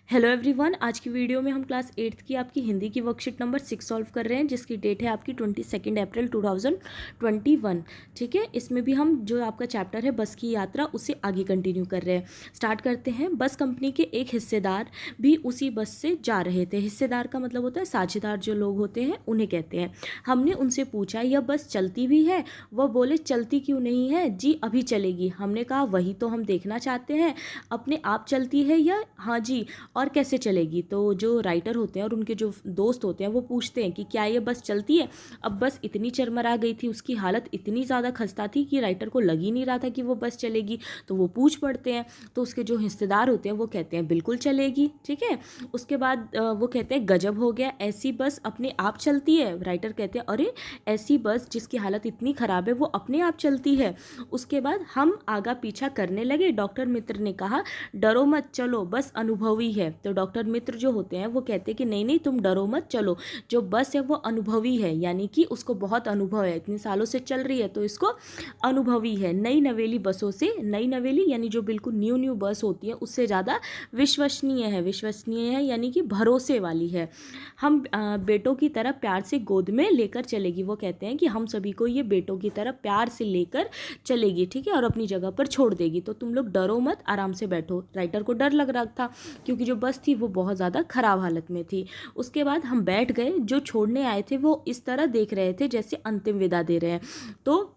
Hello everyone, आज की video में हम क्लास 8th की आपकी हिंदी की वर्कशीट नंबर 6 सॉल्व कर रहे हैं, जिसकी डेट है आपकी 22 अप्रैल 2021। ठीक है, इसमें भी हम जो आपका चैप्टर है बस की यात्रा उसे आगे कंटिन्यू कर रहे हैं। स्टार्ट करते हैं। बस कंपनी के एक हिस्सेदार भी उसी बस से जा रहे थे। हिस्सेदार का मतलब होता है साझेदार, जो लोग होते हैं उन्हें कहते हैं। हमने उनसे पूछा यह बस चलती भी है? वह बोले चलती क्यों नहीं है जी, अभी चलेगी। हमने कहा वही तो हम देखना चाहते हैं, अपने आप चलती है या? हाँ जी, और कैसे चलेगी? तो जो राइटर होते हैं और उनके जो दोस्त होते हैं वो पूछते हैं कि क्या ये बस चलती है? अब बस इतनी चरमरा गई थी, उसकी हालत इतनी ज़्यादा खस्ता थी कि राइटर को लग ही नहीं रहा था कि वो बस चलेगी। तो वो पूछ पड़ते हैं, तो उसके जो हिस्सेदार होते हैं वो कहते हैं बिल्कुल चलेगी। ठीक है, उसके बाद वो कहते हैं गजब हो गया, ऐसी बस अपने आप चलती है? राइटर कहते हैं अरे, ऐसी बस जिसकी हालत इतनी ख़राब है वो अपने आप चलती है? उसके बाद हम आगा पीछा करने लगे। डॉक्टर मित्र ने कहा डरो मत, चलो बस अनुभवी है। तो डॉक्टर मित्र जो होते हैं वो कहते हैं कि नहीं नहीं, तुम डरो मत, चलो। जो बस है वो अनुभवी है, यानी कि उसको बहुत अनुभव है, इतने सालों से चल रही है तो इसको अनुभवी है। नई नवेली बसों से, नई नवेली यानी जो बिल्कुल न्यू न्यू बस होती है उससे ज़्यादा विश्वसनीय है। विश्वसनीय है यानी कि भरोसे वाली है। हम बेटों की तरह प्यार से गोद में लेकर चलेगी। वो कहते हैं कि हम सभी को ये बेटों की तरह प्यार से लेकर चलेगी, ठीक है, और अपनी जगह पर छोड़ देगी। तो तुम लोग डरो मत, आराम से बैठो। राइटर को डर लग रहा था क्योंकि जो बस थी वो बहुत ज़्यादा ख़राब हालत में थी। उसके बाद हम बैठ गए। जो छोड़ने आए थे वो इस तरह देख रहे थे जैसे अंतिम विदा दे रहे हैं। तो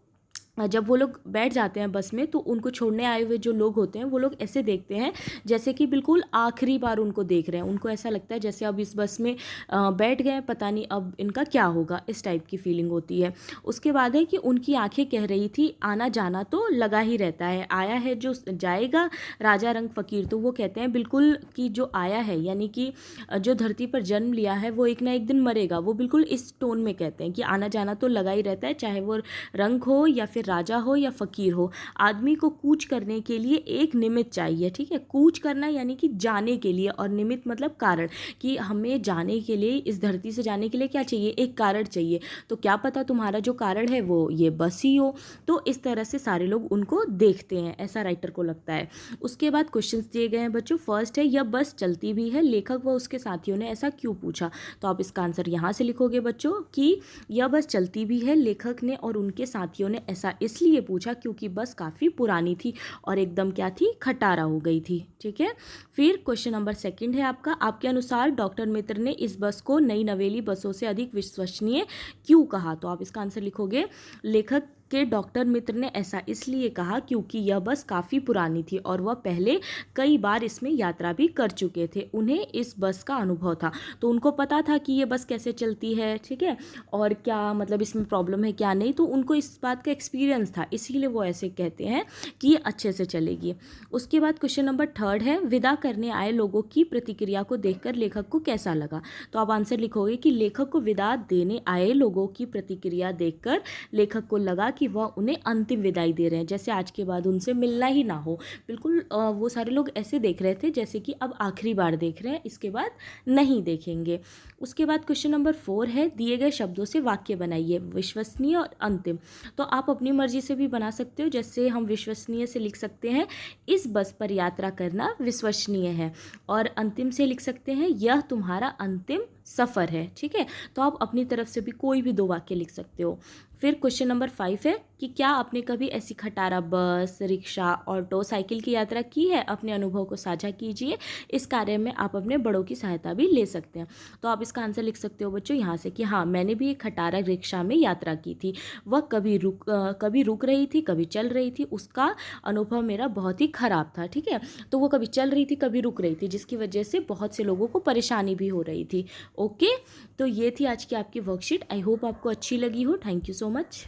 जब वो लोग बैठ जाते हैं बस में तो उनको छोड़ने आए हुए जो लोग होते हैं वो लोग ऐसे देखते हैं जैसे कि बिल्कुल आखिरी बार उनको देख रहे हैं। उनको ऐसा लगता है जैसे अब इस बस में बैठ गए, पता नहीं अब इनका क्या होगा, इस टाइप की फीलिंग होती है। उसके बाद है कि उनकी आंखें कह रही थी आना जाना तो लगा ही रहता है, आया है जो जाएगा, राजा रंग फ़कीर। तो वो कहते हैं बिल्कुल कि जो आया है यानी कि जो धरती पर जन्म लिया है वो एक ना एक दिन मरेगा। वो बिल्कुल इस टोन में कहते हैं कि आना जाना तो लगा ही रहता है, चाहे वो रंग हो या फिर राजा हो या फ़कीर हो। आदमी को कूच करने के लिए एक निमित्त चाहिए। ठीक है, कूच करना यानी कि जाने के लिए, और निमित्त मतलब कारण, कि हमें जाने के लिए, इस धरती से जाने के लिए क्या चाहिए? एक कारण चाहिए। तो क्या पता तुम्हारा जो कारण है वो ये बस ही हो। तो इस तरह से सारे लोग उनको देखते हैं, ऐसा राइटर को लगता है। उसके बाद क्वेश्चंस दिए गए हैं बच्चों। फर्स्ट है यह बस चलती भी है, लेखक व उसके साथियों ने ऐसा क्यों पूछा? तो आप इसका आंसर यहाँ से लिखोगे बच्चों कि यह बस चलती भी है, लेखक ने और उनके साथियों ने ऐसा इसलिए पूछा क्योंकि बस काफ़ी पुरानी थी और एकदम क्या थी, खटारा हो गई थी। ठीक है, फिर क्वेश्चन नंबर सेकंड है आपका, आपके अनुसार डॉक्टर मित्र ने इस बस को नई नवेली बसों से अधिक विश्वसनीय क्यों कहा? तो आप इसका आंसर लिखोगे लेखक के डॉक्टर मित्र ने ऐसा इसलिए कहा क्योंकि यह बस काफ़ी पुरानी थी और वह पहले कई बार इसमें यात्रा भी कर चुके थे। उन्हें इस बस का अनुभव था, तो उनको पता था कि ये बस कैसे चलती है, ठीक है, और क्या मतलब इसमें प्रॉब्लम है क्या नहीं। तो उनको इस बात का एक्सपीरियंस था, इसीलिए वो ऐसे कहते हैं कि ये अच्छे से चलेगी। उसके बाद क्वेश्चन नंबर थर्ड है, विदा करने आए लोगों की प्रतिक्रिया को देखकर लेखक को कैसा लगा? तो आप आंसर लिखोगे कि लेखक को विदा देने आए लोगों की प्रतिक्रिया देखकर लेखक को लगा कि वह उन्हें अंतिम विदाई दे रहे हैं, जैसे आज के बाद उनसे मिलना ही ना हो। बिल्कुल वो सारे लोग ऐसे देख रहे थे जैसे कि अब आखिरी बार देख रहे हैं, इसके बाद नहीं देखेंगे। उसके बाद क्वेश्चन नंबर 4 है, दिए गए शब्दों से वाक्य बनाइए, विश्वसनीय और अंतिम। तो आप अपनी मर्जी से भी बना सकते हो, जैसे हम विश्वसनीय से लिख सकते हैं इस बस पर यात्रा करना विश्वसनीय है, और अंतिम से लिख सकते हैं यह तुम्हारा अंतिम सफ़र है। ठीक है, तो आप अपनी तरफ से भी कोई भी 2 वाक्य लिख सकते हो। फिर क्वेश्चन नंबर 5 है कि क्या आपने कभी ऐसी खटारा बस, रिक्शा, ऑटो, साइकिल की यात्रा की है? अपने अनुभव को साझा कीजिए। इस कार्य में आप अपने बड़ों की सहायता भी ले सकते हैं। तो आप इसका आंसर लिख सकते हो बच्चों यहाँ से कि हाँ, मैंने भी एक खटारा रिक्शा में यात्रा की थी। वह कभी रुक रही थी, कभी चल रही थी। उसका अनुभव मेरा बहुत ही ख़राब था। ठीक है, तो वो कभी चल रही थी, कभी रुक रही थी, जिसकी वजह से बहुत से लोगों को परेशानी भी हो रही थी। ओके, तो ये थी आज की आपकी वर्कशीट। आई होप आपको अच्छी लगी हो। Thank you so much.